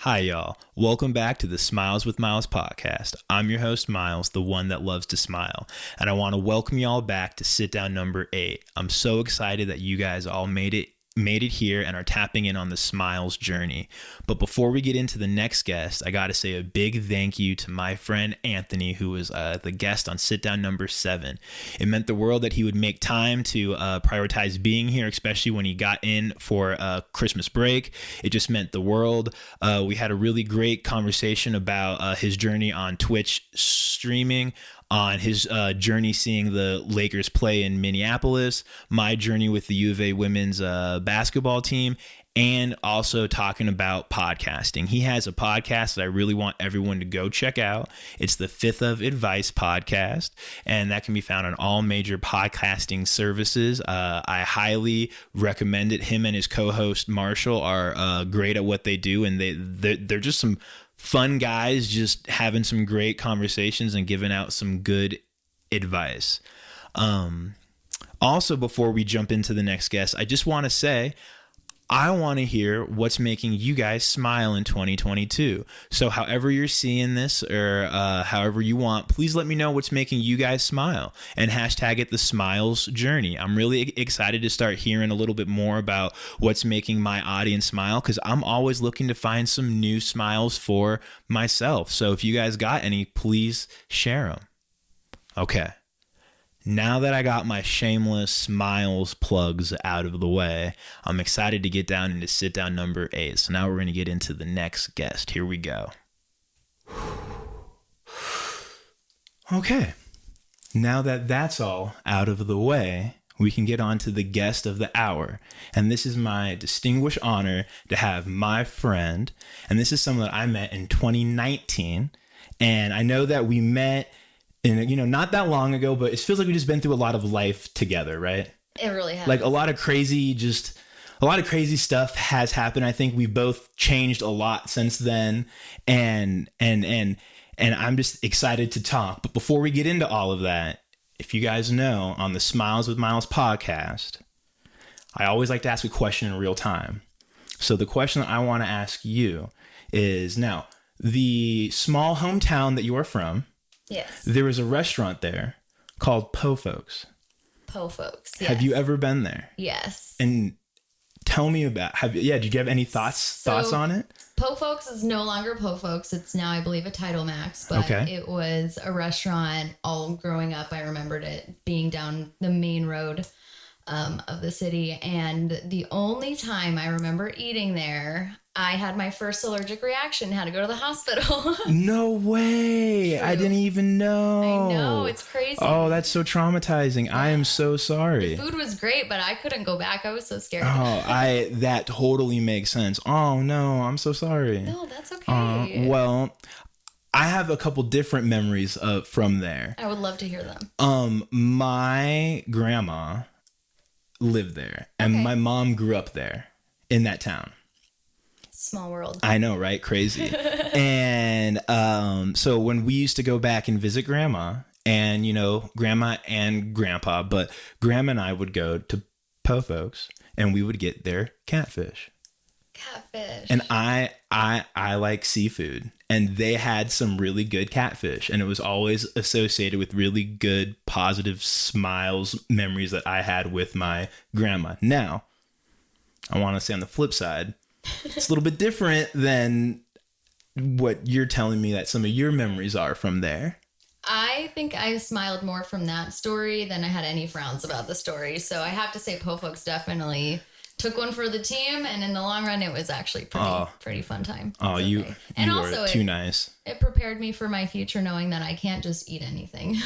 Hi, y'all. Welcome back to the Smyles with Myles podcast. I'm your host, Myles, the one that loves to smile. And I want to welcome y'all back to Sit Down number 8. I'm so excited that you guys all made it here and are tapping in on the Smyles journey. But before we get into the next guest, I got to say a big thank you to my friend Anthony, who was the guest on Sit Down number 7. It meant the world that he would make time to prioritize being here, especially when he got in for Christmas break. It just meant the world. We had a really great conversation about his journey on Twitch streaming, on his journey seeing the Lakers play in Minneapolis, my journey with the U of A women's basketball team, and also talking about podcasting. He has a podcast that I really want everyone to go check out. It's the Fifth of Advice podcast, and that can be found on all major podcasting services. I highly recommend it. Him and his co-host Marshall are great at what they do, and they're just some fun guys, just having some great conversations and giving out some good advice. Also, before we jump into the next guest, I just want to say, I want to hear what's making you guys smile in 2022. So however you're seeing this or however you want, please let me know what's making you guys smile and hashtag it the Smyles journey. I'm really excited to start hearing a little bit more about what's making my audience smile, because I'm always looking to find some new smiles for myself. So if you guys got any, please share them. Okay. Now that I got my shameless Smyles plugs out of the way, I'm excited to get down into Sit Down number 8. So now we're going to get into the next guest. Here we go. Okay. Now that that's all out of the way, we can get on to the guest of the hour. And this is my distinguished honor to have my friend. And this is someone that I met in 2019. And I know that we met not that long ago, but it feels like we've just been through a lot of life together, right? It really has. Like a lot of crazy stuff has happened. I think we've both changed a lot since then, and I'm just excited to talk. But before we get into all of that, if you guys know, on the Smyles with Myles podcast, I always like to ask a question in real time. So the question that I want to ask you is, now, the small hometown that you are from, yes, there is a restaurant there called Po Folks. Po Folks. Yes. Have you ever been there? Yes. And tell me about. Did you have any thoughts on it? Po Folks is no longer Po Folks. It's now, I believe, a Title Max. But It was a restaurant all growing up. I remembered it being down the main road of the city. And the only time I remember eating there, I had my first allergic reaction, had to go to the hospital. No way. True. I didn't even know. I know. It's crazy. Oh, that's so traumatizing. Yeah. I am so sorry. The food was great, but I couldn't go back. I was so scared. Oh, that totally makes sense. Oh, no. I'm so sorry. No, that's okay. Well, I have a couple different memories from there. I would love to hear them. My grandma lived there, and my mom grew up there in that town. Small world. I know, right? Crazy. And so when we used to go back and visit grandma, and grandma and grandpa, but grandma and I would go to Po Folks and we would get their catfish. And I like seafood, and they had some really good catfish, and it was always associated with really good positive Smyles memories that I had with my grandma. Now, I want to say on the flip side, it's a little bit different than what you're telling me that some of your memories are from there. I think I smiled more from that story than I had any frowns about the story. So I have to say Po Folks definitely took one for the team, and in the long run, it was actually pretty fun time. You were too nice. It prepared me for my future, knowing that I can't just eat anything.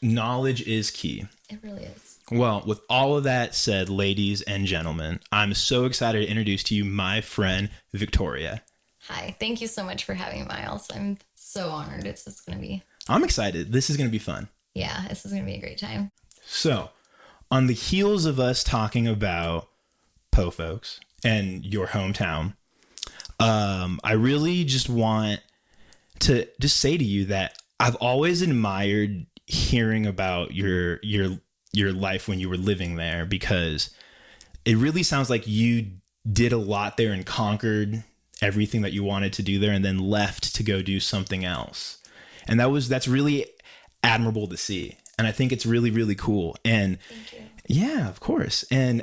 Knowledge is key. It really is. Well, with all of that said, ladies and gentlemen, I'm so excited to introduce to you my friend, Victoria. Hi. Thank you so much for having me, Myles. I'm so honored. It's just going to be... I'm excited. This is going to be fun. Yeah, this is going to be a great time. So, on the heels of us talking about Po Folks and your hometown, I really just want to just say to you that I've always admired hearing about your life when you were living there, because it really sounds like you did a lot there and conquered everything that you wanted to do there and then left to go do something else. And that's really admirable to see. And I think it's really, really cool. And thank you. Yeah, of course. And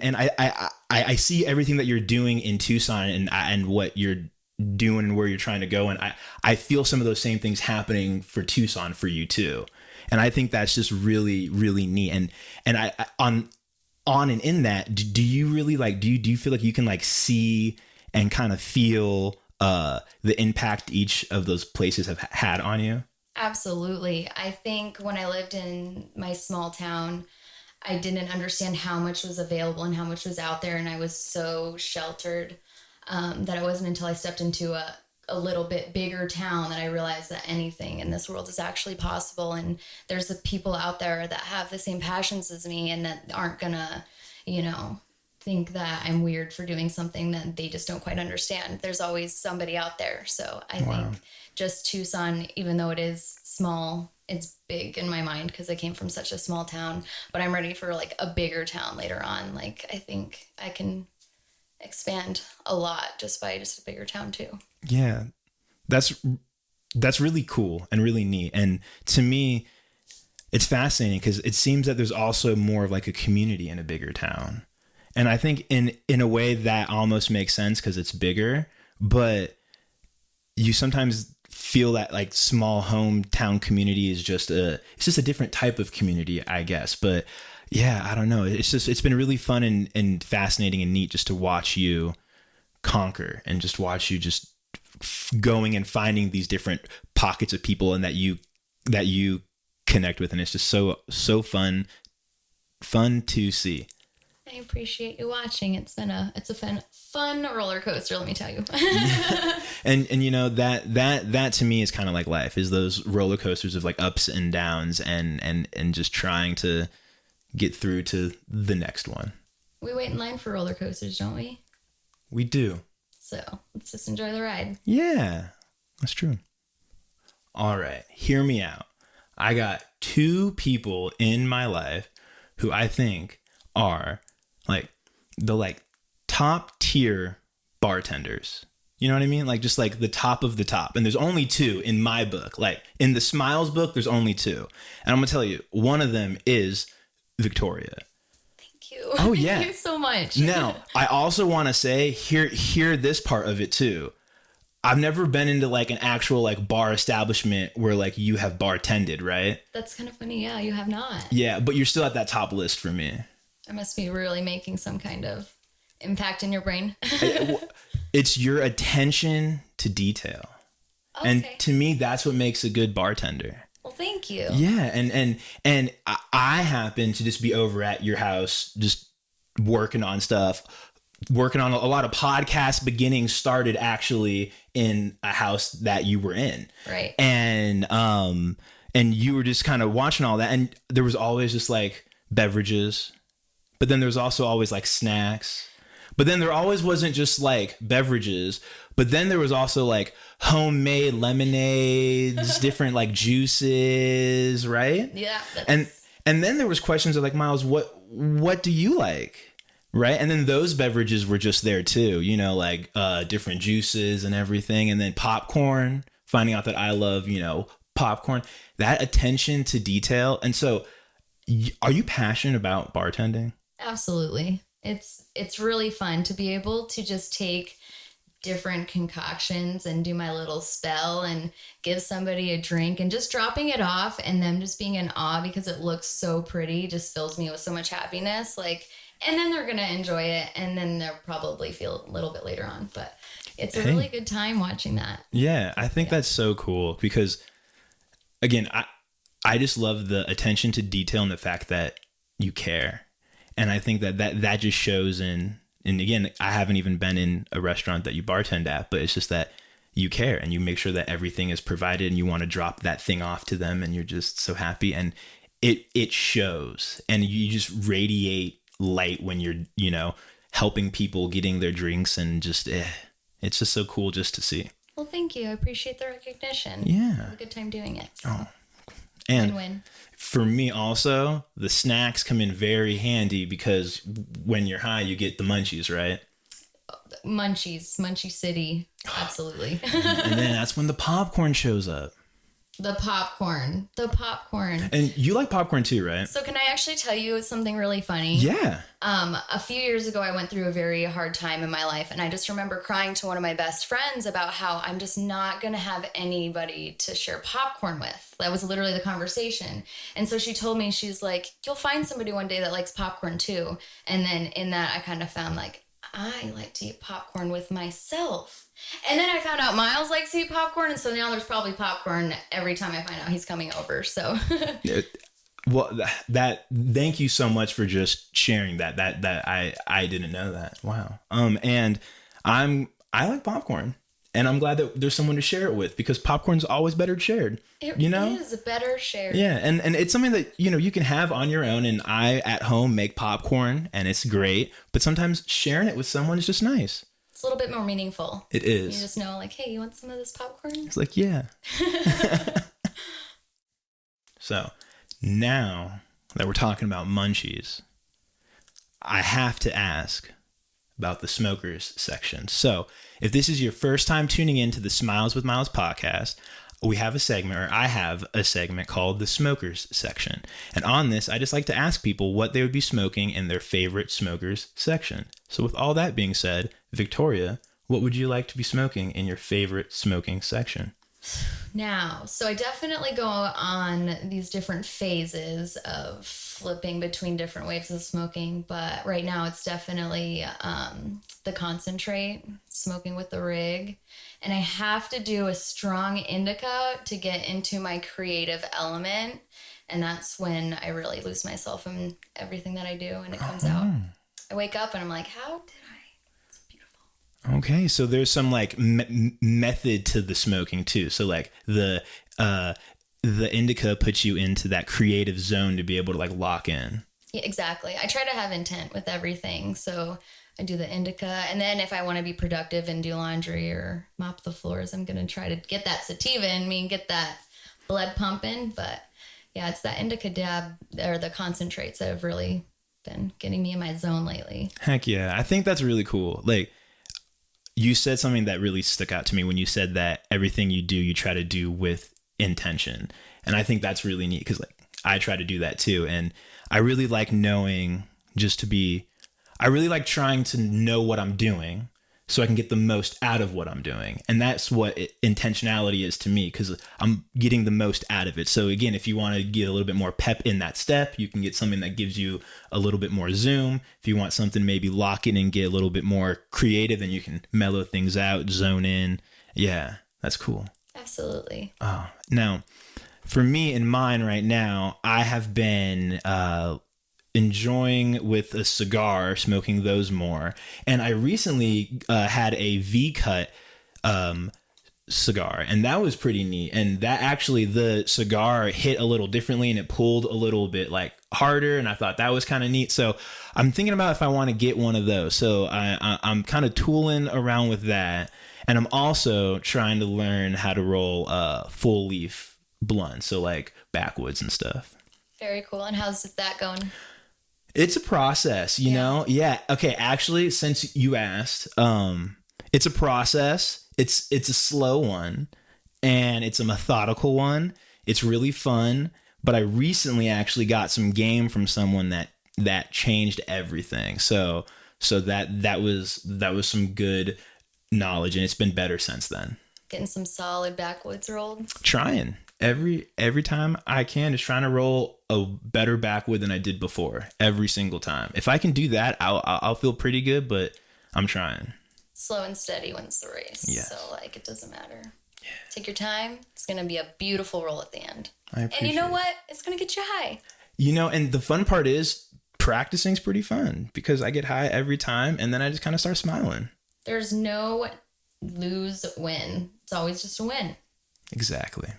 I see everything that you're doing in Tucson and what you're doing and where you're trying to go. And I feel some of those same things happening for Tucson for you too. And I think that's just really, really neat. And I on and in that, do you really like, do you feel like you can like see and kind of feel the impact each of those places have had on you? Absolutely. I think when I lived in my small town, I didn't understand how much was available and how much was out there. And I was so sheltered that it wasn't until I stepped into a little bit bigger town that I realized that anything in this world is actually possible. And there's the people out there that have the same passions as me and that aren't gonna, think that I'm weird for doing something that they just don't quite understand. There's always somebody out there. So I think just Tucson, even though it is small, it's big in my mind because I came from such a small town, but I'm ready for like a bigger town later on. Like, I think I can expand a lot just by just a bigger town too. Yeah, that's really cool and really neat. And to me, it's fascinating because it seems that there's also more of like a community in a bigger town. And I think in a way that almost makes sense because it's bigger, but you sometimes feel that like small hometown community is just a different type of community, I guess. But yeah, I don't know. It's been really fun and fascinating and neat just to watch you conquer and just watch you just going and finding these different pockets of people and that you connect with. And it's just so fun to see. I appreciate you watching. It's a fun roller coaster, let me tell you. Yeah. And that to me is kind of like life, is those roller coasters of like ups and downs and just trying to get through to the next one. We wait in line for roller coasters, don't we? We do. So let's just enjoy the ride. Yeah, that's true. All right, hear me out. I got 2 people in my life who I think are like the top tier bartenders. You know what I mean? Like just like the top of the top. And there's only 2 in my book. Like in the Smyles book, there's only 2. And I'm gonna tell you, one of them is Victoria. Thank you. Oh yeah. Thank you so much. Now, I also want to say, hear this part of it too. I've never been into like an actual like bar establishment where like you have bartended, right? That's kind of funny. Yeah, you have not. Yeah, but you're still at that top list for me. I must be really making some kind of impact in your brain. It's your attention to detail. Okay. And to me, that's what makes a good bartender. Well, thank you. Yeah, and I happen to just be over at your house just working on stuff. Working on a lot of podcast beginnings started actually in a house that you were in. Right. And you were just kind of watching all that. And there was always just like beverages, but then there was also always like snacks, but then there always wasn't just like beverages, but then there was also like homemade lemonades, different like juices. Right. Yeah. And then there was questions of like, Myles, what do you like? Right. And then those beverages were just there too, like different juices and everything. And then popcorn, finding out that I love, popcorn, that attention to detail. And so are you passionate about bartending? Absolutely. It's really fun to be able to just take different concoctions and do my little spell and give somebody a drink and just dropping it off and them just being in awe because it looks so pretty just fills me with so much happiness. And then they're going to enjoy it, and then they'll probably feel a little bit later on. But it's a really good time watching that. Yeah, I think that's so cool because, again, I just love the attention to detail and the fact that you care. And I think that just shows in, and again, I haven't even been in a restaurant that you bartend at, but it's just that you care and you make sure that everything is provided and you want to drop that thing off to them and you're just so happy. And it shows and you just radiate light when you're helping people getting their drinks and just it's just so cool just to see. Well, thank you. I appreciate the recognition. Yeah, have a good time doing it. So. Oh, and win-win. For me also, the snacks come in very handy because when you're high you get the munchies, right? Munchie City. Absolutely. And then that's when the popcorn shows up. The popcorn. And you like popcorn too, right? So can I actually tell you something really funny? Yeah. A few years ago, I went through a very hard time in my life. And I just remember crying to one of my best friends about how I'm just not going to have anybody to share popcorn with. That was literally the conversation. And so she told me, she's like, you'll find somebody one day that likes popcorn too. And then in that, I kind of found like, I like to eat popcorn with myself. And then I found out Myles likes to eat popcorn, and so now there's probably popcorn every time I find out he's coming over. So, well, thank you so much for just sharing that. I didn't know that. Wow. And I like popcorn, and I'm glad that there's someone to share it with, because popcorn's always better shared. It is better shared. Yeah, and it's something that you can have on your own. And I at home make popcorn, and it's great. But sometimes sharing it with someone is just nice. It's a little bit more meaningful. It is. You just know, like, hey, you want some of this popcorn? It's like, yeah. So now that we're talking about munchies, I have to ask about the smokers section. So if this is your first time tuning into the Smyles with Myles podcast, we have a segment, or I have a segment called the smokers section. And on this, I just like to ask people what they would be smoking in their favorite smokers section. So with all that being said, Victoria, what would you like to be smoking in your favorite smoking section? Now, so I definitely go on these different phases of flipping between different waves of smoking, but right now it's definitely the concentrate, smoking with the rig. And I have to do a strong indica to get into my creative element. And that's when I really lose myself in everything that I do, and it comes out. I wake up and I'm like, how did I? It's beautiful. Okay, so there's some like method to the smoking too. So like the indica puts you into that creative zone to be able to like lock in. Yeah, exactly. I try to have intent with everything. So I do the indica, and then if I want to be productive and do laundry or mop the floors, I'm going to try to get that sativa in me and get that blood pumping. But yeah, it's that indica dab or the concentrates that have really been getting me in my zone lately. Heck yeah. I think that's really cool. Like, you said something that really stuck out to me when you said that everything you do, you try to do with intention. And I think that's really neat, because like I try to do that too. And I really like knowing I really like trying to know what I'm doing so I can get the most out of what I'm doing. And that's what intentionality is to me, because I'm getting the most out of it. So again, if you want to get a little bit more pep in that step, you can get something that gives you a little bit more zoom. If you want something, maybe lock in and get a little bit more creative, then you can mellow things out, zone in. Yeah, that's cool. Absolutely. Now, for me and mine right now, I have been enjoying with a cigar, smoking those more. And I recently had a V-cut cigar, and that was pretty neat. And that actually, the cigar hit a little differently, and it pulled a little bit like harder, and I thought that was kind of neat. So I'm thinking about if I want to get one of those. So I'm kind of tooling around with that. And I'm also trying to learn how to roll full leaf blunts, so like backwoods and stuff. Very cool. And how's that going? It's a process, you know? Yeah. Okay. Actually, since you asked, it's a process. It's a slow one, and it's a methodical one. It's really fun. But I recently actually got some game from someone that changed everything. So that was some good knowledge, and it's been better since then. Getting some solid backwoods rolled. Trying every time I can, just trying to roll a better backwood than I did before every single time. If I can do that, I'll feel pretty good, but I'm trying. Slow and steady wins the race. Yeah. So like, it doesn't matter. Yeah. Take your time. It's going to be a beautiful roll at the end. I appreciate And you know what? It's going to get you high. You know, and the fun part is practicing's pretty fun, because I get high every time, and then I just kind of start smiling. There's no lose win. It's always just a win. Exactly.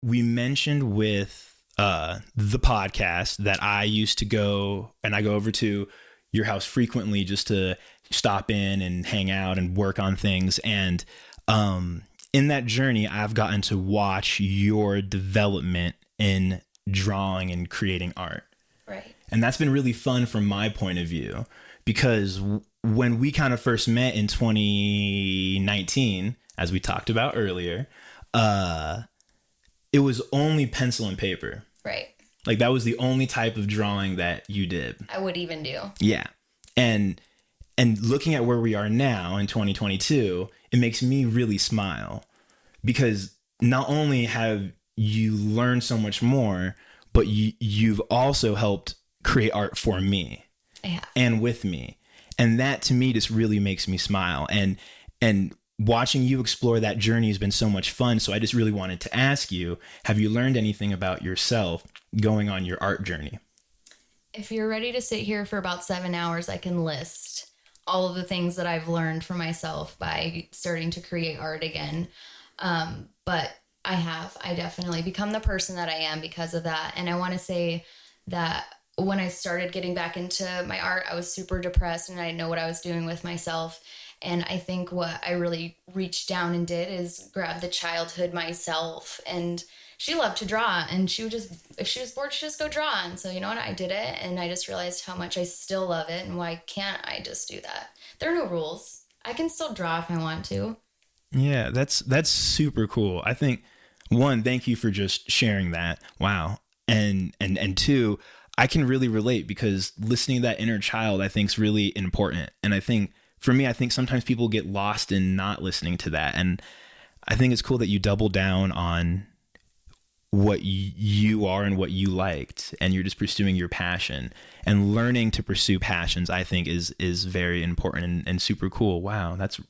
We mentioned with the podcast that I used to go, and I go over to your house frequently just to stop in and hang out and work on things. And in that journey, I've gotten to watch your development in drawing and creating art. Right. And that's been really fun from my point of view, because when we kind of first met in 2019, as we talked about earlier, it was only pencil and paper. Right. Like that was the only type of drawing that you did. I would even do. Yeah. And looking at where we are now in 2022, it makes me really smile, because not only have you learned so much more, but you've also helped create art for me. I have. And with me. And that to me just really makes me smile. And watching you explore that journey has been so much fun. So I just really wanted to ask you, have you learned anything about yourself going on your art journey? If you're ready to sit here for about 7 hours, I can list all of the things that I've learned for myself by starting to create art again. But I definitely become the person that I am because of that. And I want to say that when I started getting back into my art, I was super depressed and I didn't know what I was doing with myself. And I think what I really reached down and did is grab the childhood myself. And she loved to draw, and she would just, if she was bored, she'd just go draw. And so, you know what, I did it, and I just realized how much I still love it, and why can't I just do that? There are no rules. I can still draw if I want to. Yeah, that's super cool. I think, one, thank you for just sharing that. Wow. And two, I can really relate, because listening to that inner child, I think, is really important. And I think for me, I think sometimes people get lost in not listening to that. And I think it's cool that you double down on what you are and what you liked, and you're just pursuing your passion, and learning to pursue passions, I think is very important and super cool. Wow. That's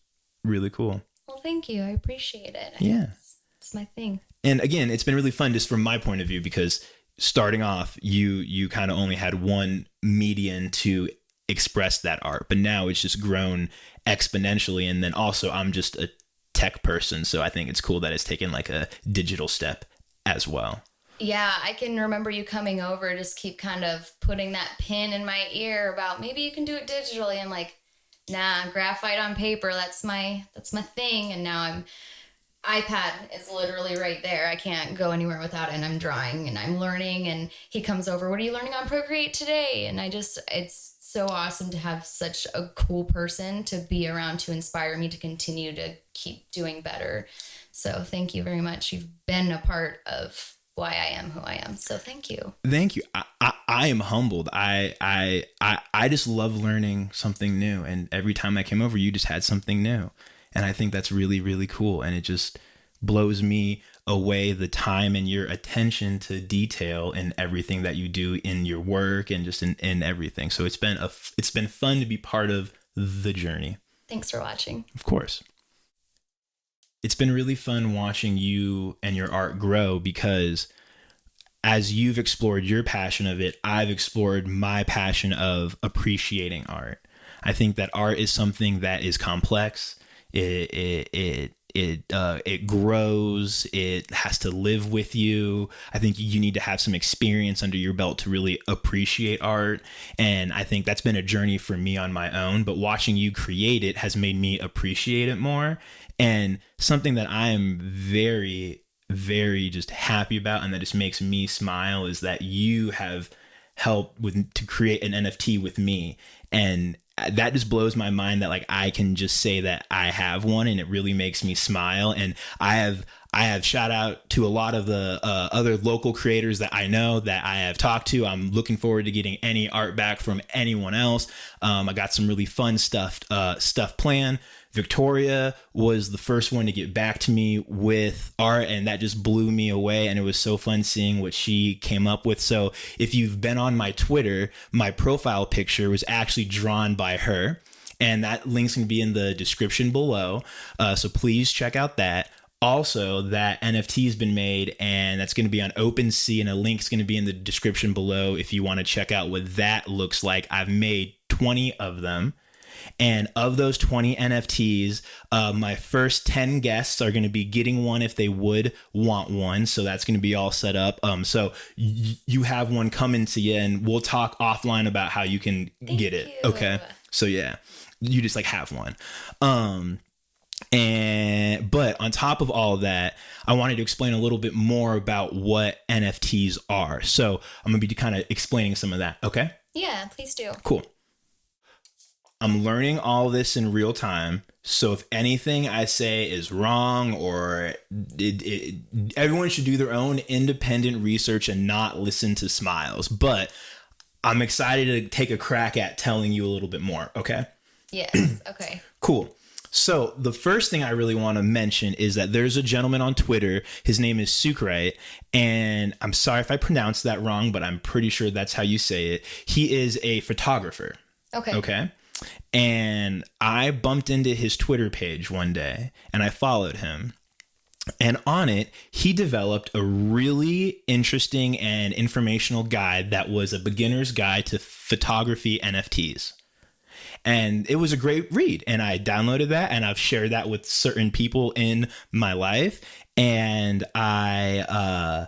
really cool. Well, thank you. I appreciate it. Yeah. It's my thing. And again, it's been really fun just from my point of view, because starting off, you kind of only had one medium to express that art, but now it's just grown exponentially. And then also I'm just a tech person, so I think it's cool that it's taken like a digital step as well. Yeah, I can remember you coming over, just keep kind of putting that pin in my ear about maybe you can do it digitally. I'm like, nah, graphite on paper, that's my thing. And now iPad is literally right there. I can't go anywhere without it, and I'm drawing and I'm learning. And he comes over, what are you learning on Procreate today? And it's so awesome to have such a cool person to be around to inspire me to continue to keep doing better. So thank you very much. You've been a part of why I am who I am. So thank you. Thank you. I am humbled. I just love learning something new. And every time I came over, you just had something new. And I think that's really, really cool. And it just blows me away, the time and your attention to detail in everything that you do in your work and just in everything. So it's been fun to be part of the journey. Thanks for watching. Of course. It's been really fun watching you and your art grow, because as you've explored your passion of it, I've explored my passion of appreciating art. I think that art is something that is complex. It grows. It has to live with you. I think you need to have some experience under your belt to really appreciate art. And I think that's been a journey for me on my own, but watching you create it has made me appreciate it more. And something that I am very, very just happy about, and that just makes me smile, is that you have helped to create an NFT with me. And that just blows my mind that like I can just say that I have one, and it really makes me smile. And I have shout out to a lot of the other local creators that I know that I have talked to. I'm looking forward to getting any art back from anyone else. I got some really fun stuff planned. Victoria was the first one to get back to me with art, and that just blew me away. And it was so fun seeing what she came up with. So if you've been on my Twitter, my profile picture was actually drawn by her, and that link's going to be in the description below. So please check out that. Also, that NFT has been made, and that's going to be on OpenSea, and a link's going to be in the description below if you want to check out what that looks like. I've made 20 of them. And of those 20 NFTs, my first 10 guests are going to be getting one if they would want one. So that's going to be all set up. So you have one coming to you, and we'll talk offline about how you can get it. Okay. So yeah, you just like have one. But on top of all of that, I wanted to explain a little bit more about what NFTs are. So I'm going to be kind of explaining some of that. Okay? Yeah, please do. Cool. I'm learning all this in real time. So if anything I say is wrong or everyone should do their own independent research and not listen to Smyles. But I'm excited to take a crack at telling you a little bit more. Okay? Yes. Okay. Cool. So the first thing I really want to mention is that there's a gentleman on Twitter. His name is Sukrit, and I'm sorry if I pronounced that wrong, but I'm pretty sure that's how you say it. He is a photographer. Okay. And I bumped into his Twitter page one day, and I followed him. And on it, he developed a really interesting and informational guide that was a beginner's guide to photography NFTs. And it was a great read. And I downloaded that and I've shared that with certain people in my life. And I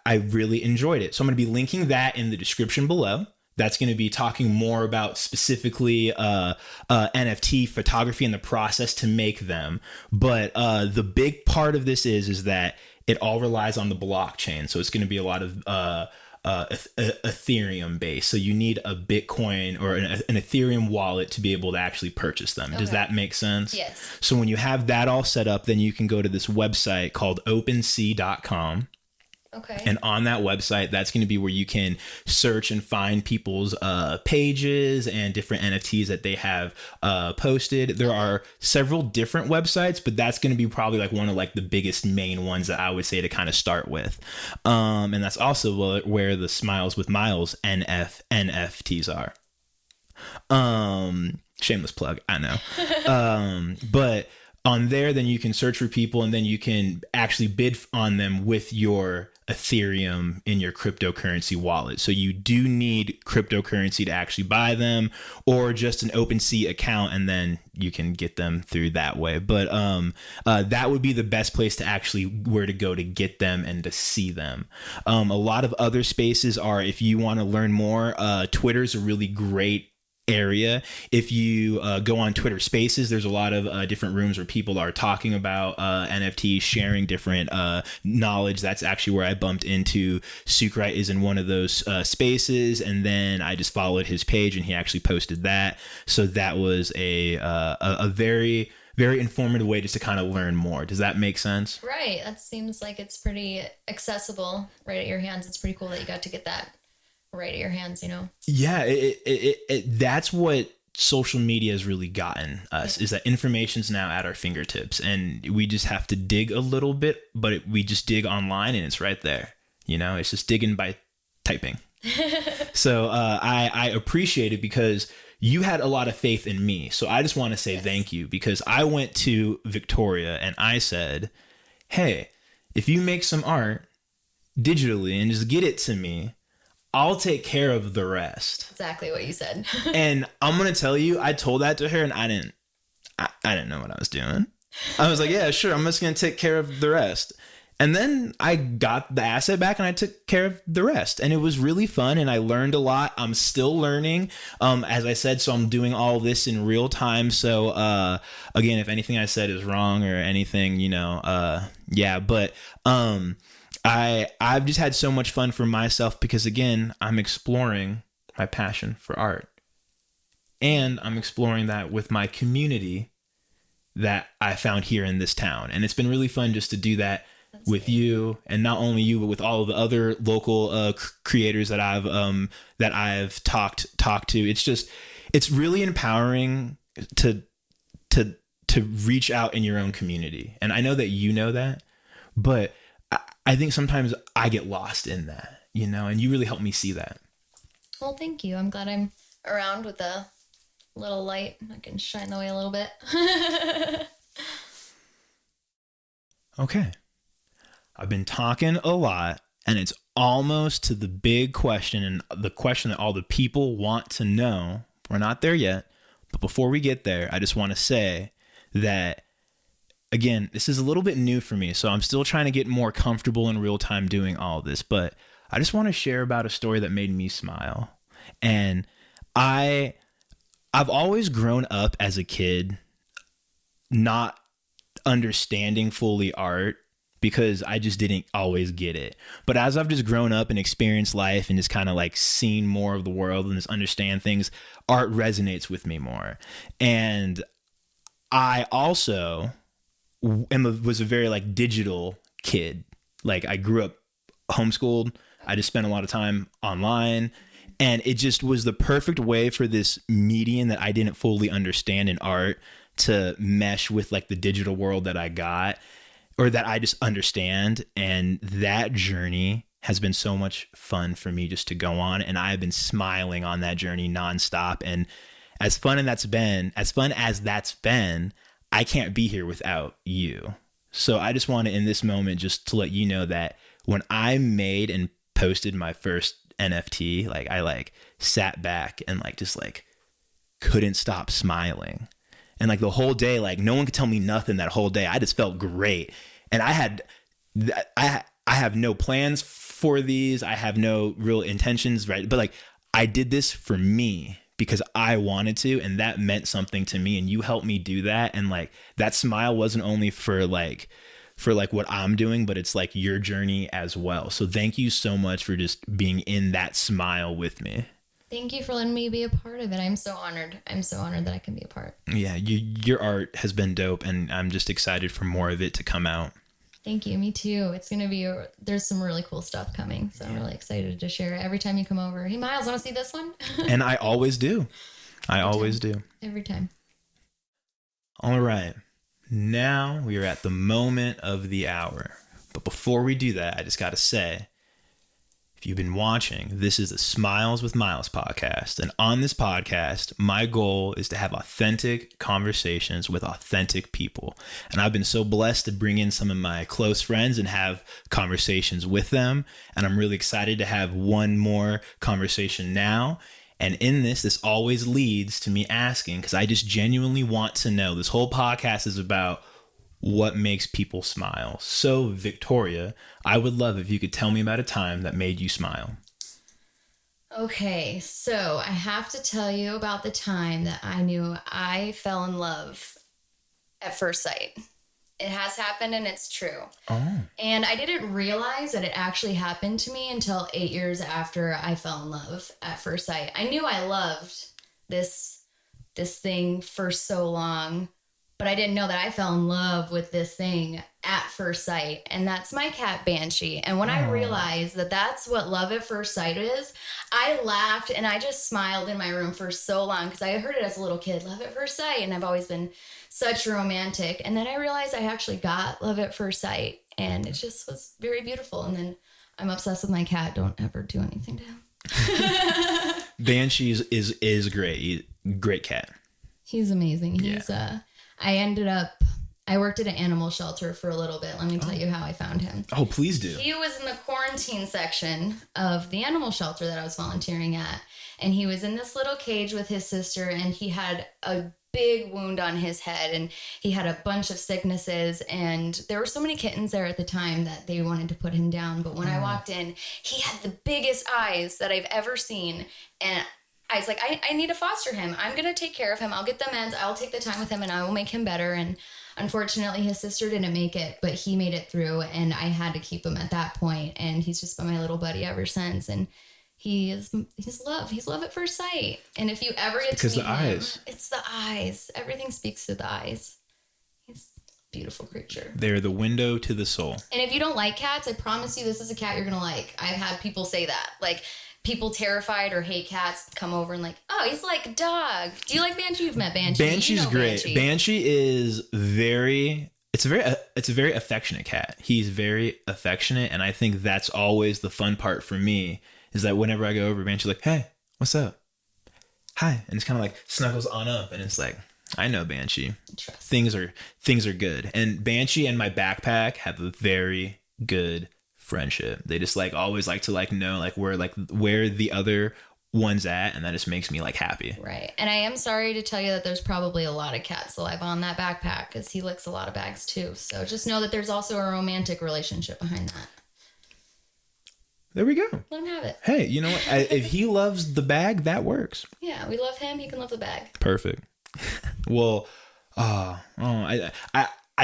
really enjoyed it. So I'm going to be linking that in the description below. That's going to be talking more about specifically NFT photography and the process to make them. But the big part of this is that it all relies on the blockchain. So it's going to be a lot of Ethereum based. So you need a Bitcoin or an Ethereum wallet to be able to actually purchase them. Does that make sense? Yes. So when you have that all set up, then you can go to this website called OpenSea.com. Okay. And on that website, that's going to be where you can search and find people's pages and different NFTs that they have posted. There are several different websites, but that's going to be probably like one of like the biggest main ones that I would say to kind of start with. And that's also where the Smyles with Myles NFTs are. Shameless plug, I know. But on there, then you can search for people and then you can actually bid on them with your Ethereum in your cryptocurrency wallet. So you do need cryptocurrency to actually buy them or just an OpenSea account and then you can get them through that way. But that would be the best place to actually where to go to get them and to see them. A lot of other spaces are, if you want to learn more, Twitter's a really great area. If you go on Twitter Spaces, there's a lot of different rooms where people are talking about NFTs, sharing different knowledge. That's actually where I bumped into Sukrit, is in one of those spaces, and then I just followed his page and he actually posted that. So that was a very, very informative way just to kind of learn more. Does that make sense? Right. That seems like it's pretty accessible right at your hands. It's pretty cool that you got to get that right at your hands, you know? Yeah, that's what social media has really gotten us, is that information's now at our fingertips and we just have to dig a little bit, but we just dig online and it's right there. You know, it's just digging by typing. So I appreciate it because you had a lot of faith in me. So I just want to say thank you, because I went to Victoria and I said, hey, if you make some art digitally and just get it to me, I'll take care of the rest. Exactly what you said. And I'm going to tell you, I told that to her and I didn't know what I was doing. I was like, yeah, sure. I'm just going to take care of the rest. And then I got the asset back and I took care of the rest. And it was really fun and I learned a lot. I'm still learning, as I said, so I'm doing all this in real time. So, again, if anything I said is wrong or anything, you know, yeah, but, I've just had so much fun for myself because, again, I'm exploring my passion for art. And I'm exploring that with my community that I found here in this town. And it's been really fun just to do that with you, and not only you, but with all of the other local creators that I've talked to. It's really empowering to reach out in your own community. And I know that you know that, but I think sometimes I get lost in that, you know, and you really helped me see that. Well, thank you. I'm glad I'm around with a little light. I can shine the way a little bit. Okay. I've been talking a lot, and it's almost to the big question and the question that all the people want to know. We're not there yet, but before we get there, I just want to say that, again, this is a little bit new for me, so I'm still trying to get more comfortable in real time doing all this, but I just want to share about a story that made me smile. And I've always grown up as a kid not understanding fully art because I just didn't always get it. But as I've just grown up and experienced life and just kind of like seen more of the world and just understand things, art resonates with me more. And I also was a very like digital kid. Like I grew up homeschooled. I just spent a lot of time online, and it just was the perfect way for this medium that I didn't fully understand in art to mesh with like the digital world that I got, or that I just understand. And that journey has been so much fun for me just to go on. And I've been smiling on that journey nonstop. And as fun as that's been, I can't be here without you. So I just want to, in this moment, just to let you know that when I made and posted my first NFT, like I like sat back and like just like couldn't stop smiling. And like the whole day, like no one could tell me nothing that whole day. I just felt great. And I have no plans for these. I have no real intentions, right? But like I did this for me because I wanted to, and that meant something to me. And you helped me do that. And like that smile wasn't only for what I'm doing, but it's like your journey as well. So thank you so much for just being in that smile with me. Thank you for letting me be a part of it. I'm so honored. I'm so honored that I can be a part. Yeah, your art has been dope, and I'm just excited for more of it to come out. Thank you. Me too. It's going to be, there's some really cool stuff coming. So I'm really excited to share it. Every time you come over, hey, Myles, want to see this one? And I always do. Always do. Every time. All right. Now we are at the moment of the hour. But before we do that, I just got to say, if you've been watching, this is the Smyles with Myles podcast. And on this podcast, my goal is to have authentic conversations with authentic people. And I've been so blessed to bring in some of my close friends and have conversations with them. And I'm really excited to have one more conversation now. And in this always leads to me asking, because I just genuinely want to know, this whole podcast is about what makes people smile. So, Victoria, I would love if you could tell me about a time that made you smile. Okay, so I have to tell you about the time that I knew I fell in love at first sight. It has happened and it's true. Oh. And I didn't realize that it actually happened to me until 8 years after I fell in love at first sight. I knew I loved this thing for so long, but I didn't know that I fell in love with this thing at first sight. And that's my cat, Banshee. And when I realized that that's what love at first sight is, I laughed and I just smiled in my room for so long because I heard it as a little kid, love at first sight. And I've always been such a romantic. And then I realized I actually got love at first sight. And it just was very beautiful. And then I'm obsessed with my cat. Don't ever do anything to him. Banshee is great. Great cat. He's amazing. I worked at an animal shelter for a little bit. Let me tell you how I found him. Oh, please do. He was in the quarantine section of the animal shelter that I was volunteering at. And he was in this little cage with his sister, and he had a big wound on his head, and he had a bunch of sicknesses, and there were so many kittens there at the time that they wanted to put him down. But when I walked in, he had the biggest eyes that I've ever seen. And I was like, I need to foster him. I'm going to take care of him. I'll get the meds. I'll take the time with him and I will make him better. And unfortunately, his sister didn't make it, but he made it through, and I had to keep him at that point. And he's just been my little buddy ever since. And he's love. He's love at first sight. And if you ever get to meet him, eyes. It's the eyes. Everything speaks through the eyes. He's a beautiful creature. They're the window to the soul. And if you don't like cats, I promise you this is a cat you're going to like. I've had people say that. Like, people terrified or hate cats come over and like, oh, he's like a dog. Do you like Banshee? You've met Banshee. Banshee's great. Banshee is it's a very affectionate cat. He's very affectionate, and I think that's always the fun part for me is that whenever I go over, Banshee's like, hey, what's up? Hi. And it's kind of like snuggles on up, and it's like, I know Banshee. Things are good. And Banshee and my backpack have a very good friendship. They just like always like to like know like where the other one's at, and that just makes me like happy. Right. And I am sorry to tell you that there's probably a lot of cats alive on that backpack because he licks a lot of bags too. So just know that there's also a romantic relationship behind that. There we go. Let him have it. Hey, you know what? If he loves the bag, that works. Yeah, we love him. He can love the bag. Perfect. Well, I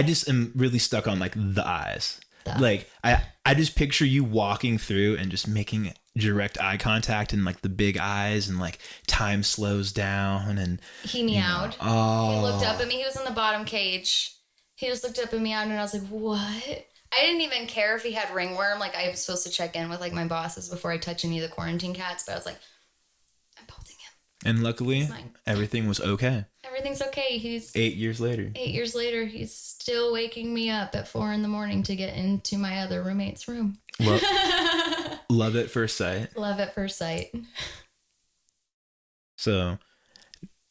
just am really stuck on like the eyes. The Like I just picture you walking through and just making direct eye contact and like the big eyes and like time slows down and He meowed. Oh. He looked up at me. He was in the bottom cage. He just looked up at me and I was like, what? I didn't even care if he had ringworm. Like, I was supposed to check in with like my bosses before I touch any of the quarantine cats, but I was like, I'm holding him. And luckily everything was okay. Everything's okay. He's 8 years later. 8 years later, he's still waking me up at 4 a.m. to get into my other roommate's room. Love at first sight. Love at first sight. So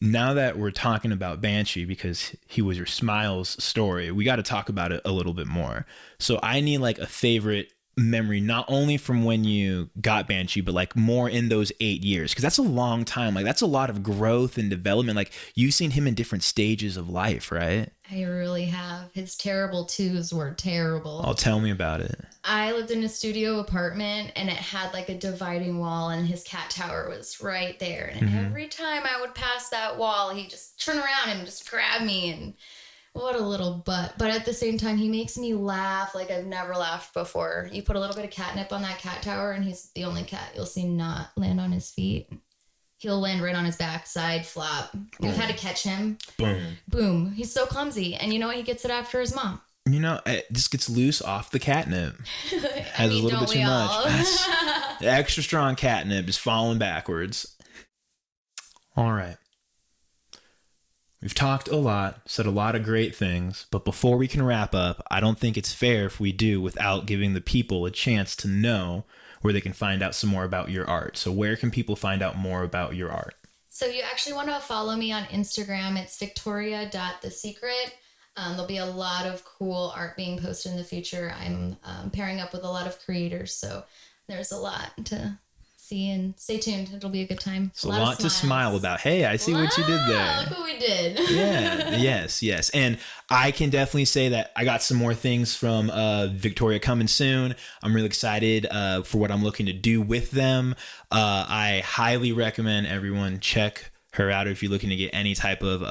now that we're talking about Banshee, because he was your Smyles story, we got to talk about it a little bit more. So I need like a favorite memory, not only from when you got Banshee, but like more in those 8 years, because that's a long time. Like that's a lot of growth and development. Like you've seen him in different stages of life, right? I really have. His terrible twos were terrible. Oh, tell me about it. I lived in a studio apartment and it had like a dividing wall and his cat tower was right there. And every time I would pass that wall, he'd just turn around and just grab me, and what a little butt. But at the same time, he makes me laugh like I've never laughed before. You put a little bit of catnip on that cat tower and he's the only cat you'll see not land on his feet. He'll land right on his back, side flop. We've had to catch him. Boom. Boom. He's so clumsy. And you know what? He gets it after his mom. It just gets loose off the catnip. Has a little bit too much. The extra strong catnip is falling backwards. All right. We've talked a lot, said a lot of great things, but before we can wrap up, I don't think it's fair if we do without giving the people a chance to know where they can find out some more about your art. So where can people find out more about your art? So you actually want to follow me on Instagram. It's victoria.thesecret. There'll be a lot of cool art being posted in the future. I'm pairing up with a lot of creators, so there's a lot to see, and stay tuned. It'll be a good time. It's a lot to smile about. Hey, I see what you did there. Look what we did. Yeah, yes. And I can definitely say that I got some more things from Victoria coming soon. I'm really excited for what I'm looking to do with them. I highly recommend everyone check her out if you're looking to get any type of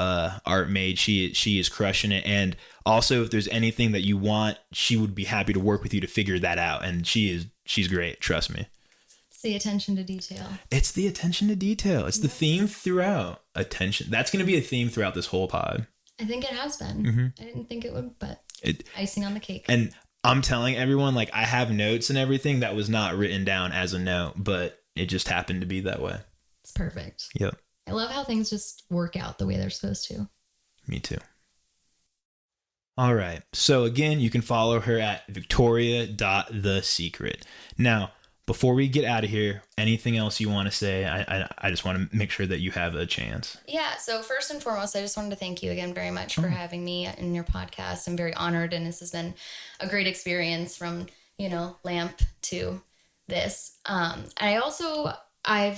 art made. She is crushing it. And also, if there's anything that you want, she would be happy to work with you to figure that out. And she's great. Trust me. It's the attention to detail. It's the attention to detail. It's the theme throughout. Attention. That's going to be a theme throughout this whole pod. I think it has been. I didn't think it would, but icing on the cake. And I'm telling everyone, like, I have notes and everything that was not written down as a note, but it just happened to be that way. It's perfect. Yep. I love how things just work out the way they're supposed to. Me too. All right. So again, you can follow her at victoria.thesecret. Now, before we get out of here, anything else you want to say? I just want to make sure that you have a chance. Yeah. So first and foremost, I just wanted to thank you again very much for having me in your podcast. I'm very honored, and this has been a great experience from, Lamp to this. I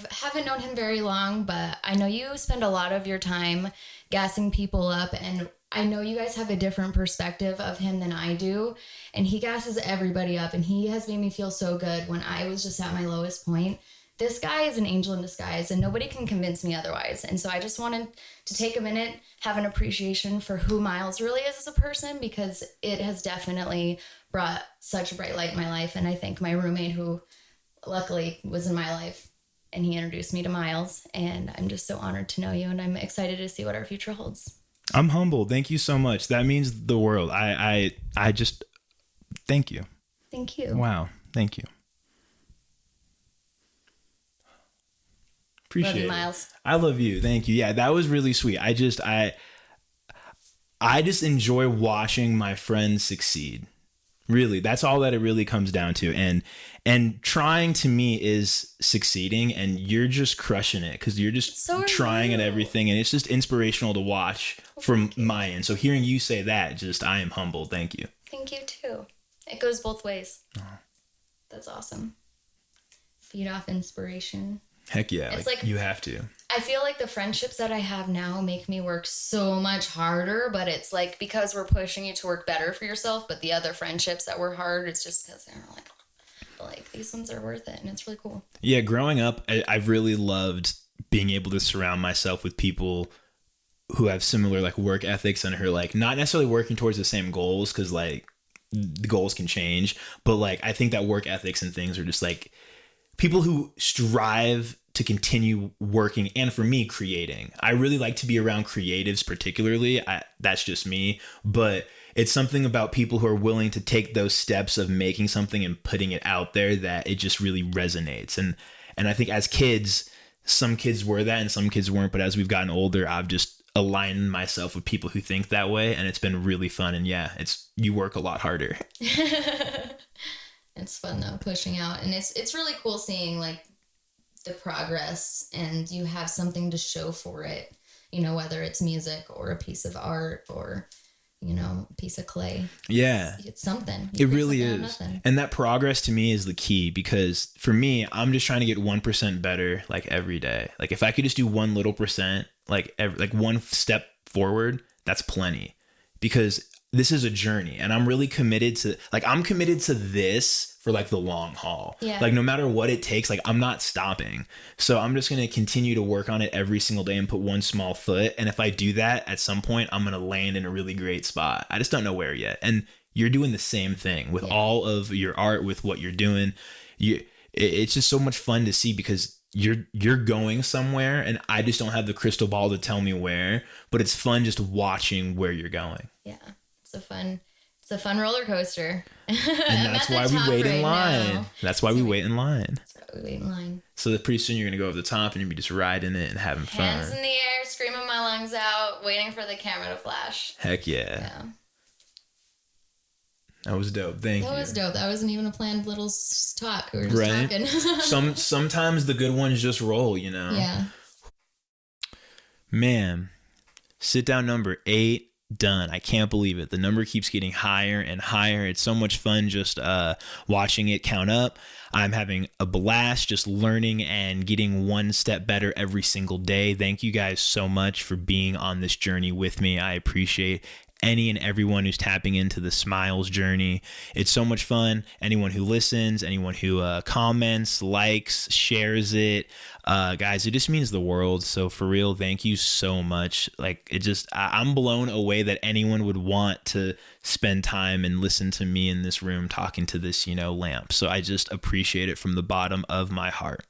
haven't known him very long, but I know you spend a lot of your time gassing people up, and I know you guys have a different perspective of him than I do, and he gasses everybody up, and he has made me feel so good when I was just at my lowest point. This guy is an angel in disguise, and nobody can convince me otherwise. And so I just wanted to take a minute, have an appreciation for who Myles really is as a person, because it has definitely brought such a bright light in my life. And I thank my roommate, who luckily was in my life, and he introduced me to Myles, and I'm just so honored to know you, and I'm excited to see what our future holds. I'm humbled. Thank you so much. That means the world. I just thank you. Thank you. Wow. Thank you. Appreciate love you, it. Myles. I love you. Thank you. Yeah, that was really sweet. I just enjoy watching my friends succeed. Really, that's all that it really comes down to. And trying to me is succeeding, and you're just crushing it because you're just trying at everything, and it's just inspirational to watch from my end. So hearing you say that, I am humbled. Thank you. Thank you too. It goes both ways. Oh. That's awesome. Feed off inspiration. Heck yeah. It's like you have to. I feel like the friendships that I have now make me work so much harder, but it's like because we're pushing you to work better for yourself, but the other friendships that were hard, it's just because they're like these ones are worth it, and it's really cool. Yeah, growing up, I've really loved being able to surround myself with people who have similar like work ethics and who are like not necessarily working towards the same goals, because like the goals can change, but like I think that work ethics and things are just like people who strive to continue working, and for me, creating. I really like to be around creatives particularly. That's just me, but it's something about people who are willing to take those steps of making something and putting it out there that it just really resonates. And I think as kids, some kids were that and some kids weren't, but as we've gotten older, I've just aligned myself with people who think that way, and it's been really fun. And yeah, you work a lot harder. It's fun though, pushing out, and it's really cool seeing like the progress, and you have something to show for it, you know, whether it's music or a piece of art or, you know, a piece of clay. Yeah. It's something. It really is. And that progress to me is the key, because for me, I'm just trying to get 1% better like every day. Like if I could just do 1 little percent, like one step forward, that's plenty, because this is a journey, and I'm really committed to this for like the long haul. Yeah. Like no matter what it takes, like I'm not stopping. So I'm just going to continue to work on it every single day and put one small foot. And if I do that, at some point, I'm going to land in a really great spot. I just don't know where yet. And you're doing the same thing with all of your art, with what you're doing. It's just so much fun to see, because you're going somewhere, and I just don't have the crystal ball to tell me where, but it's fun just watching where you're going. Yeah. It's a fun roller coaster. And that's why we wait in line. That's why we wait in line. So pretty soon you're going to go over the top and you'll be just riding it and having fun. Hands in the air, screaming my lungs out, waiting for the camera to flash. Heck yeah. That was dope. Thank you. That was dope. That wasn't even a planned little talk. We were just talking. Sometimes the good ones just roll, you know? Yeah. Man, sit down number 8. Done. I can't believe it. The number keeps getting higher and higher. It's so much fun just watching it count up. I'm having a blast just learning and getting one step better every single day. Thank you guys so much for being on this journey with me. I appreciate any and everyone who's tapping into the Smyles journey. It's so much fun. Anyone who listens, anyone who comments, likes, shares it, guys, it just means the world. So for real, thank you so much. Like I'm blown away that anyone would want to spend time and listen to me in this room talking to this, lamp. So I just appreciate it from the bottom of my heart.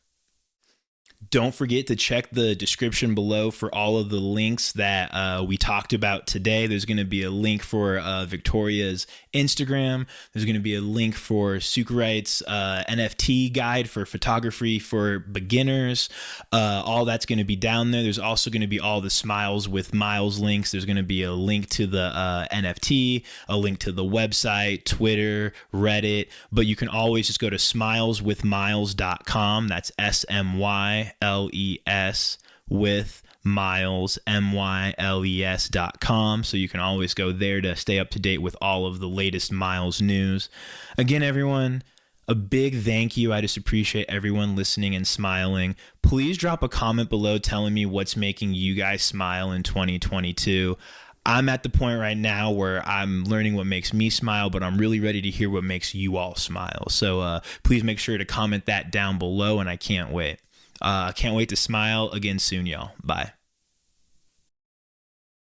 Don't forget to check the description below for all of the links that we talked about today. There's going to be a link for Victoria's Instagram. There's going to be a link for Sukrit's NFT guide for photography for beginners. All that's going to be down there. There's also going to be all the Smyles with Myles links. There's going to be a link to the NFT, a link to the website, Twitter, Reddit. But you can always just go to smyleswithmyles.com. That's SMYLES with Myles, MYLES.com. So you can always go there to stay up to date with all of the latest Myles news. Again, everyone, a big thank you. I just appreciate everyone listening and smiling. Please drop a comment below telling me what's making you guys smile in 2022. I'm at the point right now where I'm learning what makes me smile, but I'm really ready to hear what makes you all smile. So please make sure to comment that down below, and I can't wait. Can't wait to smile again soon, y'all. Bye.